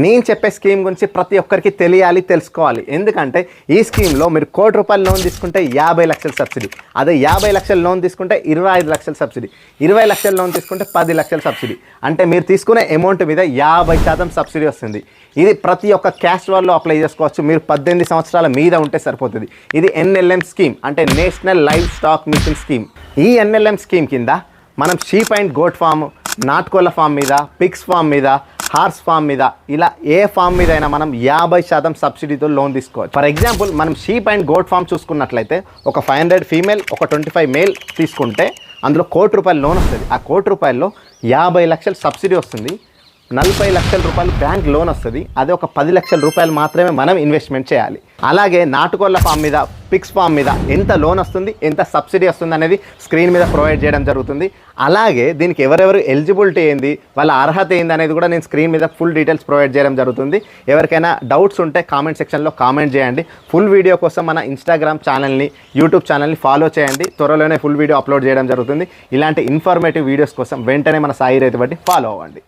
నేను చెప్పే స్కీమ్ గురించి ప్రతి ఒక్కరికి తెలియాలి, తెలుసుకోవాలి. ఎందుకంటే ఈ స్కీమ్లో మీరు ₹1,00,00,000 లోన్ తీసుకుంటే 50 లక్షల సబ్సిడీ, అదే 50 లక్షల లోన్ తీసుకుంటే 25 లక్షల సబ్సిడీ, 20 లక్షల లోన్ తీసుకుంటే 10 లక్షల సబ్సిడీ. అంటే మీరు తీసుకునే అమౌంట్ మీద 50% సబ్సిడీ వస్తుంది. ఇది ప్రతి ఒక్క క్యాస్ట్ వాళ్ళు అప్లై చేసుకోవచ్చు. మీరు 18 సంవత్సరాల మీద ఉంటే సరిపోతుంది. ఇది NLM స్కీమ్, అంటే national live stock machine scheme. ఈ NLM స్కీమ్ కింద మనం షీప్ అండ్ గోట్ ఫామ్, నాటుకోళ్ల ఫామ్ మీద, పిగ్స్ ఫామ్ మీద, హార్స్ ఫామ్ మీద, ఇలా ఏ ఫామ్ మీద అయినా మనం 50% సబ్సిడీతో లోన్ తీసుకోవచ్చు. ఫర్ ఎగ్జాంపుల్ మనం షీప్ అండ్ గోట్ ఫామ్ చూసుకున్నట్లయితే ఒక 500 ఫీమేల్, ఒక 25 మేల్ తీసుకుంటే అందులో ₹1,00,00,000 లోన్ వస్తుంది. ఆ ₹1,00,00,000 50 లక్షల సబ్సిడీ వస్తుంది, 40 లక్షల రూపాయలు బ్యాంక్ లోన్ వస్తుంది. అదే ఒక 10 లక్షల రూపాయలు మాత్రమే మనం ఇన్వెస్ట్మెంట్ చేయాలి. అలాగే నాటుకోళ్ల ఫామ్ మీద, పిగ్స్ ఫామ్ మీద ఎంత లోన్ వస్తుంది, ఎంత సబ్సిడీ వస్తుంది అనేది స్క్రీన్ మీద ప్రొవైడ్ చేయడం జరుగుతుంది. అలాగే దీనికి ఎవరెవరు ఎలిజిబిలిటీ ఏంది, వాళ్ళ అర్హత ఏంది అనేది కూడా నేను స్క్రీన్ మీద ఫుల్ డీటెయిల్స్ ప్రొవైడ్ చేయడం జరుగుతుంది. ఎవరికైనా డౌట్స్ ఉంటే కామెంట్ సెక్షన్లో కామెంట్ చేయండి. ఫుల్ వీడియో కోసం మన ఇన్స్టాగ్రామ్ ఛానల్ని, యూట్యూబ్ ఛానల్ని ఫాలో చేయండి. త్వరలోనే ఫుల్ వీడియో అప్లోడ్ చేయడం జరుగుతుంది. ఇలాంటి ఇన్ఫర్మేటివ్ వీడియోస్ కోసం వెంటనే మన సాయి రైతు బట్టి ఫాలో అవ్వండి.